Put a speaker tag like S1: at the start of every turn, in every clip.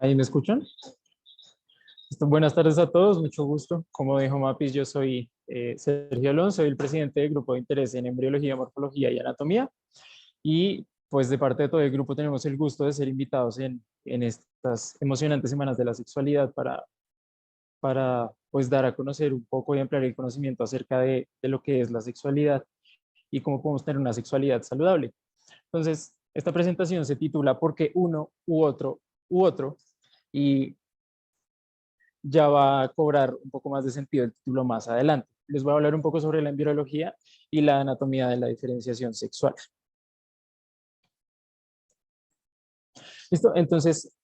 S1: ¿Ahí me escuchan? Buenas tardes a todos, mucho gusto. Como dijo Mapis, yo soy Sergio Alonso, soy el presidente del grupo de interés en embriología, morfología y anatomía. Y pues de parte de todo el grupo tenemos el gusto de ser invitados en estas emocionantes semanas de la sexualidad para pues dar a conocer un poco y ampliar el conocimiento acerca de lo que es la sexualidad y cómo podemos tener una sexualidad saludable. Entonces, esta presentación se titula ¿Por qué uno u otro? Y ya va a cobrar un poco más de sentido el título más adelante. Les voy a hablar un poco sobre la embriología y la anatomía de la diferenciación sexual. ¿Listo? Entonces,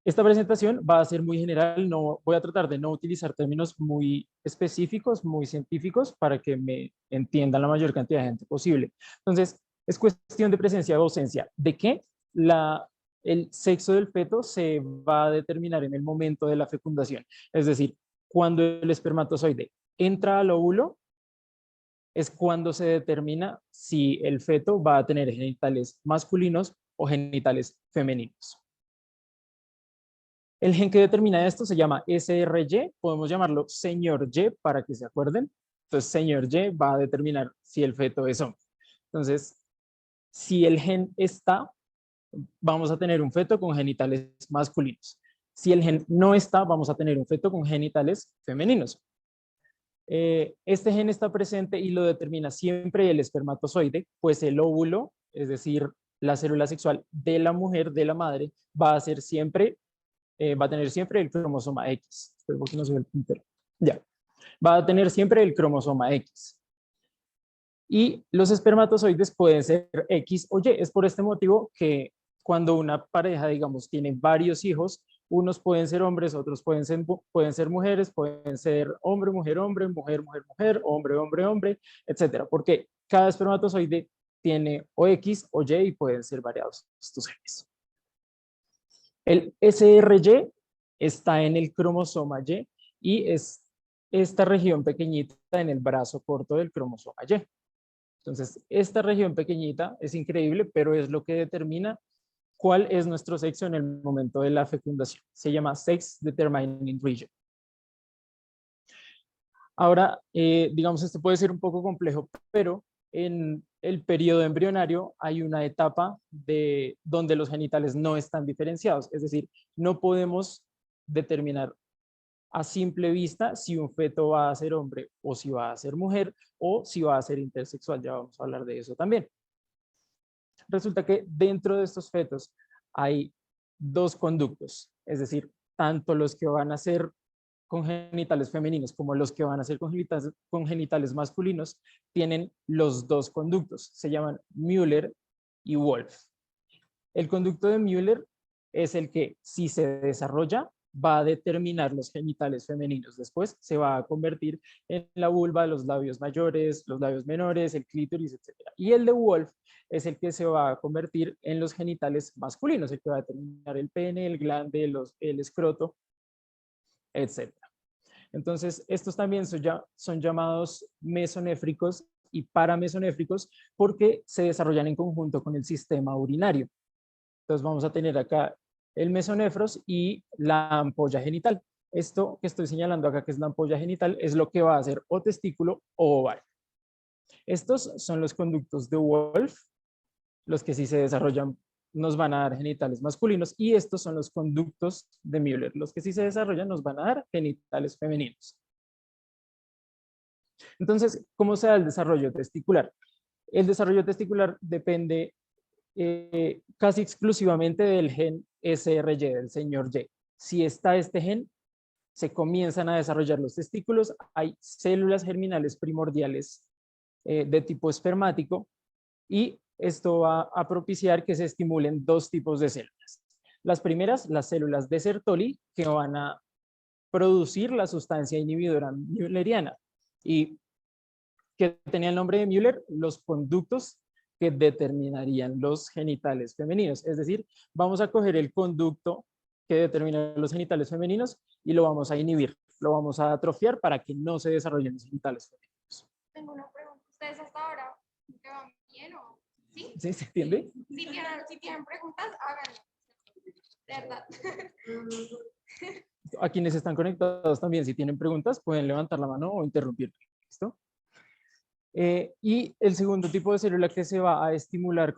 S1: esta presentación va a ser muy general, no, voy a tratar de no utilizar términos muy específicos, muy científicos, para que me entienda la mayor cantidad de gente posible. Entonces, es cuestión de presencia o ausencia. ¿De qué? El sexo del feto se va a determinar en el momento de la fecundación. Es decir, cuando el espermatozoide entra al óvulo, es cuando se determina si el feto va a tener genitales masculinos o genitales femeninos. El gen que determina esto se llama SRY, podemos llamarlo señor Y para que se acuerden. Entonces, señor Y va a determinar si el feto es hombre. Entonces, si el gen está, vamos a tener un feto con genitales masculinos. Si el gen no está, vamos a tener un feto con genitales femeninos. Este gen está presente y lo determina siempre el espermatozoide, pues el óvulo, es decir, la célula sexual de la mujer, de la madre, va a ser siempre va a tener siempre el cromosoma X. Espero que no se ve el puntero. Ya. Va a tener siempre el cromosoma X. Y los espermatozoides pueden ser X o Y. Es por este motivo que cuando una pareja, digamos, tiene varios hijos, unos pueden ser hombres, otros pueden ser mujeres, pueden ser hombre, mujer, hombre, mujer, mujer, mujer, hombre, hombre, hombre, etcétera. Porque cada espermatozoide tiene o X o Y y pueden ser variados estos genes. El SRY está en el cromosoma Y y es esta región pequeñita en el brazo corto del cromosoma Y. Entonces, esta región pequeñita es increíble, pero es lo que determina cuál es nuestro sexo en el momento de la fecundación. Se llama Sex Determining Region. Ahora, digamos, esto puede ser un poco complejo, pero en el periodo embrionario hay una etapa donde los genitales no están diferenciados, es decir, no podemos determinar a simple vista si un feto va a ser hombre o si va a ser mujer o si va a ser intersexual, ya vamos a hablar de eso también. Resulta que dentro de estos fetos hay dos conductos, es decir, tanto los que van a ser con genitales femeninos como los que van a ser con genitales masculinos tienen los dos conductos, se llaman Müller y Wolff. El conducto de Müller es el que, si se desarrolla, va a determinar los genitales femeninos. Después se va a convertir en la vulva, los labios mayores, los labios menores, el clítoris, etc. Y el de Wolff es el que se va a convertir en los genitales masculinos, el que va a determinar el pene, el glande, el escroto, etc. Entonces, estos también son llamados mesonéfricos y paramesonéfricos porque se desarrollan en conjunto con el sistema urinario. Entonces vamos a tener acá el mesonefros y la ampolla genital. Esto que estoy señalando acá, que es la ampolla genital, es lo que va a ser o testículo o ovario. Estos son los conductos de Wolff, los que si se desarrollan nos van a dar genitales masculinos, y estos son los conductos de Müller, los que si se desarrollan nos van a dar genitales femeninos. Entonces, ¿cómo se da el desarrollo testicular? El desarrollo testicular depende casi exclusivamente del gen SRY, del señor Y. Si está este gen, se comienzan a desarrollar los testículos, hay células germinales primordiales de tipo espermático y esto va a propiciar que se estimulen dos tipos de células. Las primeras, las células de Sertoli, que van a producir la sustancia inhibidora mülleriana y que tenía el nombre de Müller, los conductos que determinarían los genitales femeninos. Es decir, vamos a coger el conducto que determina los genitales femeninos y lo vamos a inhibir, lo vamos a atrofiar para que no se desarrollen los genitales femeninos.
S2: Tengo una pregunta. ¿Ustedes hasta ahora te van bien o sí?
S1: ¿Sí se entiende?
S2: Si tienen preguntas, háganlo. de verdad.
S1: A quienes están conectados también, si tienen preguntas, pueden levantar la mano o interrumpir. ¿Listo? Y el segundo tipo de célula que se va a estimular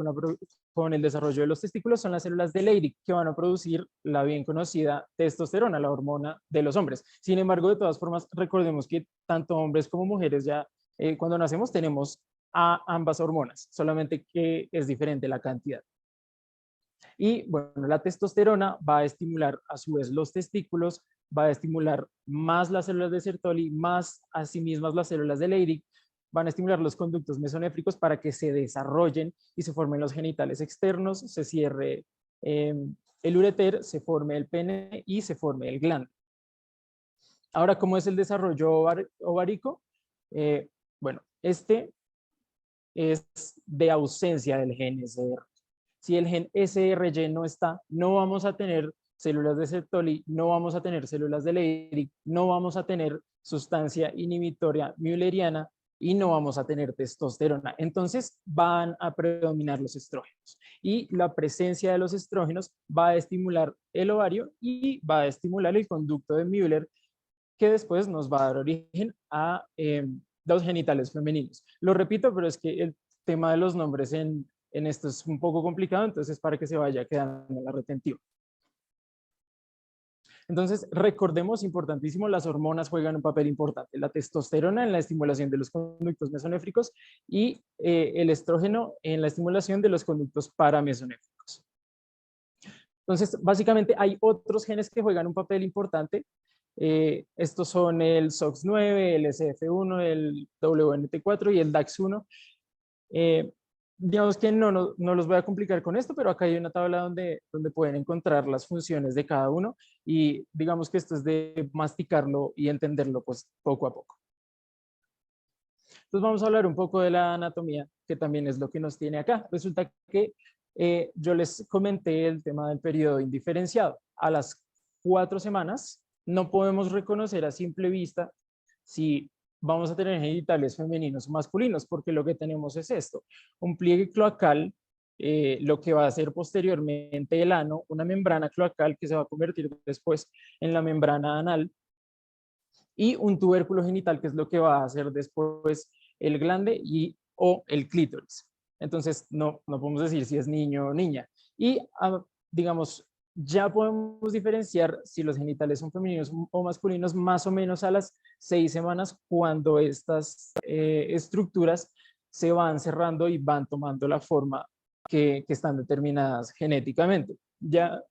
S1: con el desarrollo de los testículos son las células de Leydig, que van a producir la bien conocida testosterona, la hormona de los hombres. Sin embargo, de todas formas, recordemos que tanto hombres como mujeres ya cuando nacemos tenemos a ambas hormonas, solamente que es diferente la cantidad. Y bueno, la testosterona va a estimular a su vez los testículos, va a estimular más las células de Sertoli, más a sí mismas las células de Leydig, van a estimular los conductos mesonéfricos para que se desarrollen y se formen los genitales externos, se cierre el ureter, se forme el pene y se forme el glande. Ahora, ¿cómo es el desarrollo ovárico? Bueno, este es de ausencia del gen SR. Si el gen SRY no está, no vamos a tener células de Sertoli, no vamos a tener células de Leydig, no vamos a tener sustancia inhibitoria mülleriana y no vamos a tener testosterona. Entonces van a predominar los estrógenos y la presencia de los estrógenos va a estimular el ovario y va a estimular el conducto de Müller, que después nos va a dar origen a los genitales femeninos. Lo repito, pero es que el tema de los nombres en esto es un poco complicado, entonces para que se vaya quedando en la retentiva. Entonces, recordemos, importantísimo, las hormonas juegan un papel importante. La testosterona en la estimulación de los conductos mesonéfricos y el estrógeno en la estimulación de los conductos paramesonéfricos. Entonces, básicamente hay otros genes que juegan un papel importante. Estos son el SOX9, el SF1, el WNT4 y el DAX1. Digamos que no los voy a complicar con esto, pero acá hay una tabla donde pueden encontrar las funciones de cada uno y digamos que esto es de masticarlo y entenderlo pues poco a poco. Entonces vamos a hablar un poco de la anatomía, que también es lo que nos tiene acá. Resulta que yo les comenté el tema del periodo indiferenciado. A las 4 semanas no podemos reconocer a simple vista si vamos a tener genitales femeninos o masculinos, porque lo que tenemos es esto, un pliegue cloacal, lo que va a hacer posteriormente el ano, una membrana cloacal que se va a convertir después en la membrana anal, y un tubérculo genital, que es lo que va a hacer después el glande o el clítoris. Entonces, no podemos decir si es niño o niña. Y, digamos, ya podemos diferenciar si los genitales son femeninos o masculinos más o menos a las 6 semanas, cuando estas estructuras se van cerrando y van tomando la forma que están determinadas genéticamente. Ya.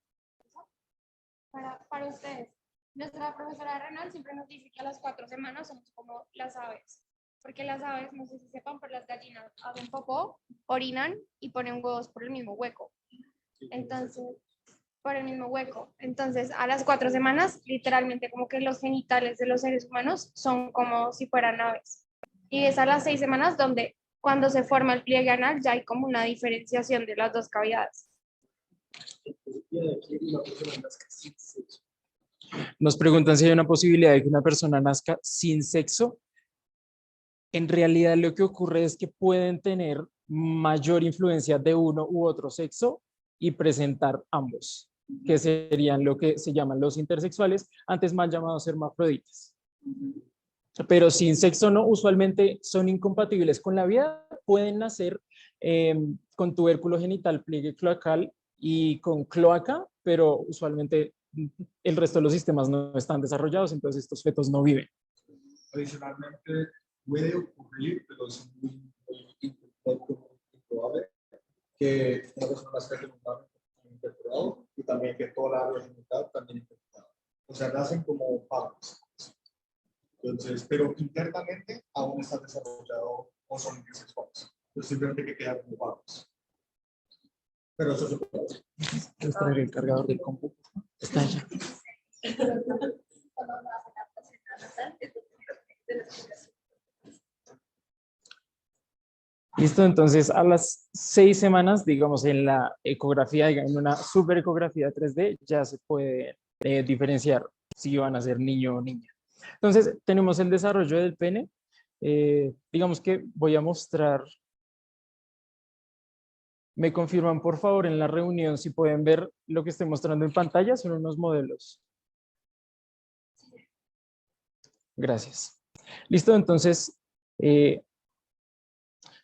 S2: Para ustedes, nuestra profesora Renal siempre nos dice que a las 4 semanas somos como las aves, porque las aves, no sé si sepan, pero las gallinas hacen popó, orinan y ponen huevos por el mismo hueco. Entonces, por el mismo hueco. Entonces, a las 4 semanas, literalmente como que los genitales de los seres humanos son como si fueran aves. Y es a las 6 semanas donde, cuando se forma el pliegue anal, ya hay como una diferenciación de las dos cavidades.
S1: Nos preguntan si hay una posibilidad de que una persona nazca sin sexo. En realidad lo que ocurre es que pueden tener mayor influencia de uno u otro sexo y presentar ambos, que serían lo que se llaman los intersexuales, antes mal llamados hermafroditas. Pero sin sexo no, usualmente son incompatibles con la vida, pueden nacer con tubérculo genital, pliegue cloacal y con cloaca, pero usualmente el resto de los sistemas no están desarrollados, entonces estos fetos no viven.
S3: Adicionalmente, puede ocurrir, pero es muy improbable, que una persona nazca con un invertebrado y también que toda la área genital también invertebrada. O sea, nacen como pájaros. Entonces, pero internamente aún están desarrollados o son intersexuales. Entonces, simplemente que quedan como pájaros. Pero eso se puede hacer.
S1: Les traeré el cargador del compu. Está allá. Listo, entonces a las 6 semanas, digamos, en la ecografía, en una super ecografía 3D, ya se puede diferenciar si van a ser niño o niña. Entonces, tenemos el desarrollo del pene. Digamos que voy a mostrar Me confirman, por favor, en la reunión si pueden ver lo que estoy mostrando en pantalla, son unos modelos. Gracias. Listo, entonces,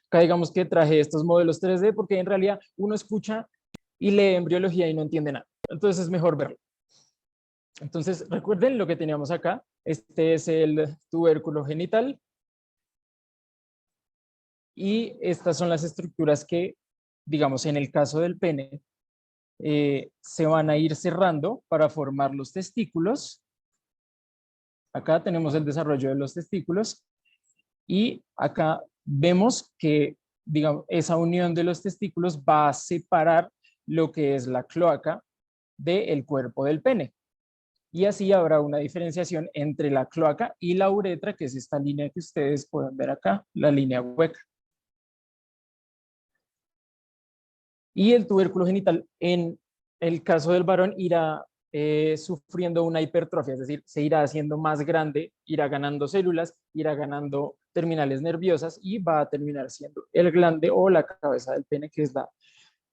S1: acá digamos que traje estos modelos 3D porque en realidad uno escucha y lee embriología y no entiende nada. Entonces es mejor verlo. Entonces, recuerden lo que teníamos acá. Este es el tubérculo genital. Y estas son las estructuras que, digamos, en el caso del pene, se van a ir cerrando para formar los testículos. Acá tenemos el desarrollo de los testículos. Y acá vemos que, digamos, esa unión de los testículos va a separar lo que es la cloaca del cuerpo del pene. Y así habrá una diferenciación entre la cloaca y la uretra, que es esta línea que ustedes pueden ver acá, la línea hueca. Y el tubérculo genital, en el caso del varón, irá sufriendo una hipertrofia, es decir, se irá haciendo más grande, irá ganando células, irá ganando terminales nerviosas y va a terminar siendo el glande o la cabeza del pene, que es la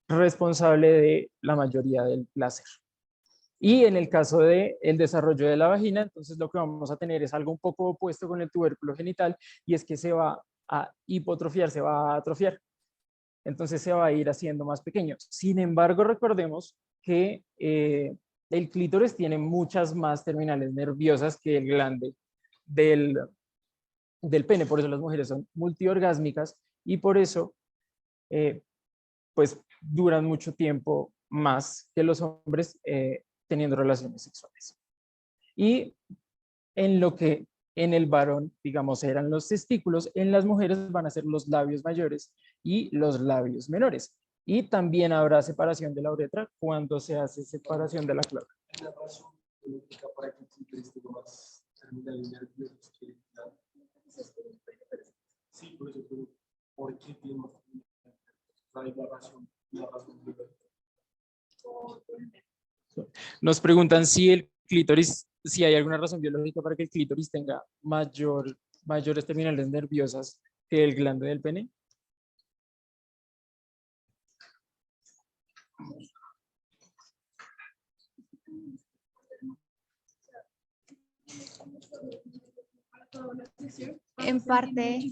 S1: responsable de la mayoría del placer. Y en el caso del desarrollo de la vagina, entonces lo que vamos a tener es algo un poco opuesto con el tubérculo genital, y es que se va a hipotrofiar, se va a atrofiar. Entonces se va a ir haciendo más pequeño. Sin embargo, recordemos que el clítoris tiene muchas más terminales nerviosas que el glande del pene. Por eso las mujeres son multiorgásmicas y por eso pues duran mucho tiempo más que los hombres teniendo relaciones sexuales. Y en lo que en el varón, digamos, eran los testículos, en las mujeres van a ser los labios mayores y los labios menores. Y también habrá separación de la uretra cuando se hace separación de la cloaca.
S3: ¿La razón biológica para que el clítoris tenga más terminales nerviosas que el glande? Sí, por eso, pero ¿por qué tiene más terminales nerviosas? ¿Cuál es la razón biológica?
S1: Nos preguntan si el clítoris, si hay alguna razón biológica para que el clítoris tenga mayores terminales nerviosas que el glande del pene.
S4: En parte,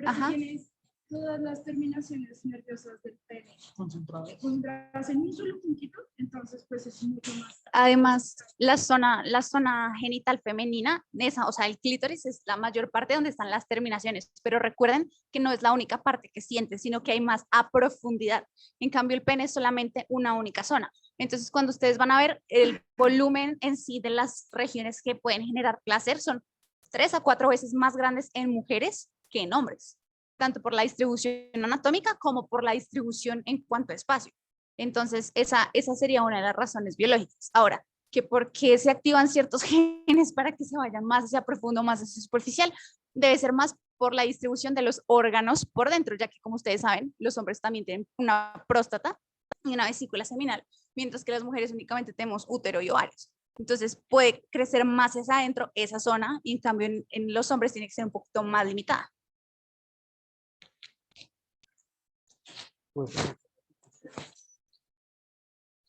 S4: ajá.
S5: Tienes todas las terminaciones nerviosas del pene concentradas en un solo puntito, entonces pues es mucho más.
S4: Además, la zona genital femenina, esa, o sea, el clítoris es la mayor parte donde están las terminaciones, pero recuerden que no es la única parte que siente, sino que hay más a profundidad. En cambio, el pene es solamente una única zona. Entonces, cuando ustedes van a ver el volumen en sí de las regiones que pueden generar placer, son 3 a 4 veces más grandes en mujeres que en hombres, tanto por la distribución anatómica como por la distribución en cuanto a espacio. Entonces, esa sería una de las razones biológicas. Ahora, que por qué se activan ciertos genes para que se vayan más hacia profundo, más hacia superficial, debe ser más por la distribución de los órganos por dentro, ya que como ustedes saben, los hombres también tienen una próstata y una vesícula seminal, mientras que las mujeres únicamente tenemos útero y ovarios. Entonces puede crecer más hacia adentro esa zona y en cambio en los hombres tiene que ser un poquito más limitada.
S1: Pues,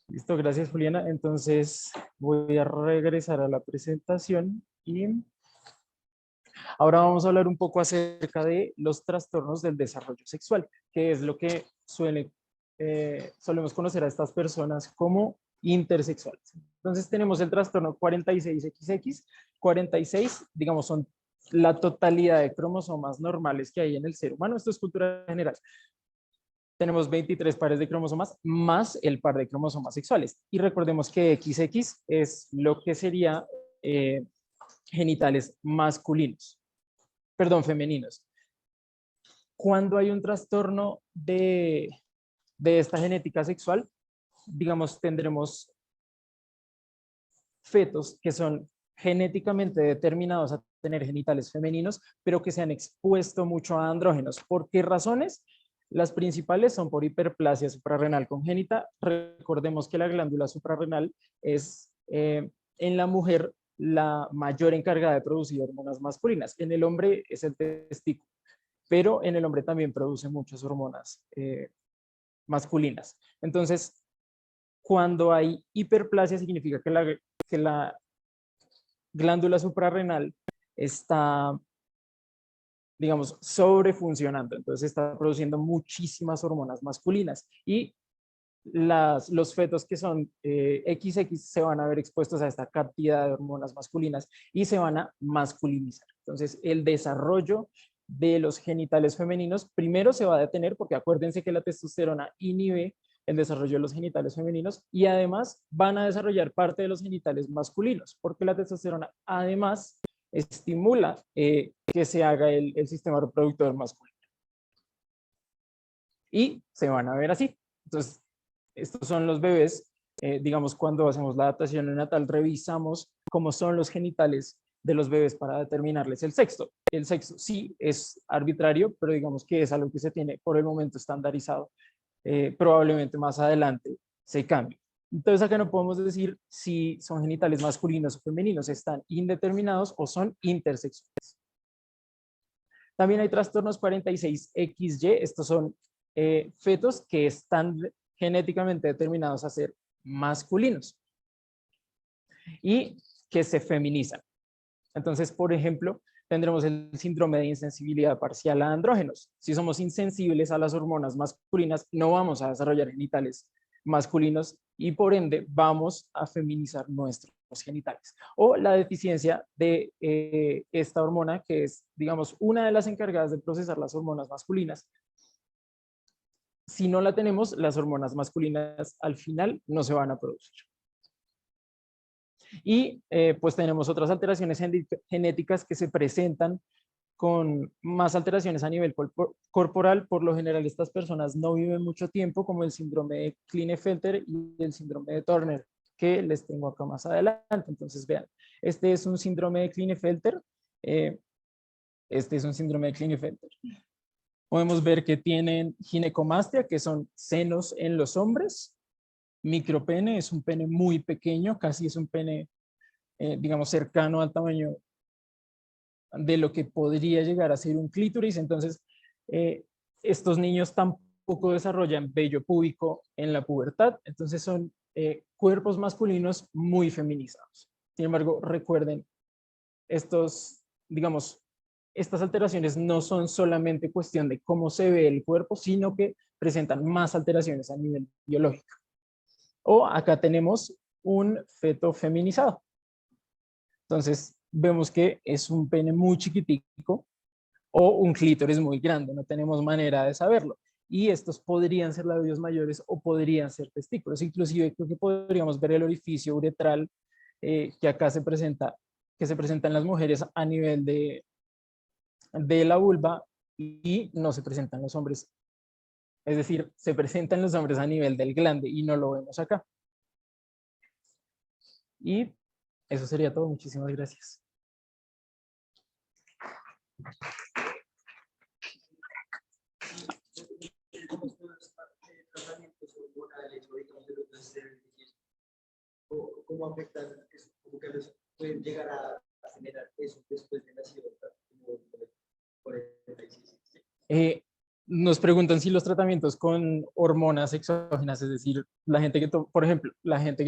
S1: listo, gracias Juliana. Entonces voy a regresar a la presentación y ahora vamos a hablar un poco acerca de los trastornos del desarrollo sexual, que es lo que solemos conocer a estas personas como intersexuales. Entonces tenemos el trastorno 46XX. 46, digamos, son la totalidad de cromosomas normales que hay en el ser humano. Esto es cultura general. Tenemos 23 pares de cromosomas más el par de cromosomas sexuales. Y recordemos que XX es lo que sería genitales masculinos, perdón, femeninos. Cuando hay un trastorno de esta genética sexual, digamos, tendremos fetos que son genéticamente determinados a tener genitales femeninos, pero que se han expuesto mucho a andrógenos. ¿Por qué razones? Las principales son por hiperplasia suprarrenal congénita. Recordemos que la glándula suprarrenal es en la mujer la mayor encargada de producir hormonas masculinas. En el hombre es el testículo, pero en el hombre también produce muchas hormonas masculinas. Entonces, cuando hay hiperplasia significa que la glándula suprarrenal está, digamos, sobrefuncionando, entonces está produciendo muchísimas hormonas masculinas y los fetos que son XX se van a ver expuestos a esta cantidad de hormonas masculinas y se van a masculinizar. Entonces, el desarrollo de los genitales femeninos primero se va a detener porque acuérdense que la testosterona inhibe el desarrollo de los genitales femeninos y además van a desarrollar parte de los genitales masculinos porque la testosterona además estimula que se haga el sistema reproductor masculino. Y se van a ver así. Entonces, estos son los bebés, digamos, cuando hacemos la adaptación neonatal, revisamos cómo son los genitales de los bebés para determinarles el sexo. El sexo sí es arbitrario, pero digamos que es algo que se tiene por el momento estandarizado. Probablemente más adelante se cambie. Entonces acá no podemos decir si son genitales masculinos o femeninos, están indeterminados o son intersexuales. También hay trastornos 46XY, estos son fetos que están genéticamente determinados a ser masculinos y que se feminizan. Entonces, por ejemplo, tendremos el síndrome de insensibilidad parcial a andrógenos. Si somos insensibles a las hormonas masculinas, no vamos a desarrollar genitales masculinos y por ende vamos a feminizar nuestros genitales. O la deficiencia de esta hormona, que es, digamos, una de las encargadas de procesar las hormonas masculinas. Si no la tenemos, las hormonas masculinas al final no se van a producir. Y pues tenemos otras alteraciones genéticas que se presentan con más alteraciones a nivel corporal. Por lo general, estas personas no viven mucho tiempo, como el síndrome de Klinefelter y el síndrome de Turner, que les tengo acá más adelante. Entonces, vean, este es un síndrome de Klinefelter. Este es un síndrome de Klinefelter. Podemos ver que tienen ginecomastia, que son senos en los hombres. Micropene es un pene muy pequeño, casi es un pene, digamos, cercano al tamaño de lo que podría llegar a ser un clítoris. Entonces, estos niños tampoco desarrollan vello púbico en la pubertad. Entonces, son cuerpos masculinos muy feminizados. Sin embargo, recuerden, digamos, estas alteraciones no son solamente cuestión de cómo se ve el cuerpo, sino que presentan más alteraciones a nivel biológico. O acá tenemos un feto feminizado. Entonces, vemos que es un pene muy chiquitico o un clítoris muy grande, no tenemos manera de saberlo. Y estos podrían ser labios mayores o podrían ser testículos. Inclusive creo que podríamos ver el orificio uretral que acá se presenta en las mujeres a nivel de la vulva y no se presenta en los hombres. Es decir, se presenta en los hombres a nivel del glande y no lo vemos acá. Y eso sería todo. Muchísimas gracias.
S6: ¿Cómo son los tratamientos hormonales o digamos de los esteroides? ¿Cómo afectan eso? ¿Cómo que les pueden llegar a generar eso después de nacido?
S1: Nos preguntan si los tratamientos con hormonas exógenas, es decir, la gente que, por ejemplo, la gente que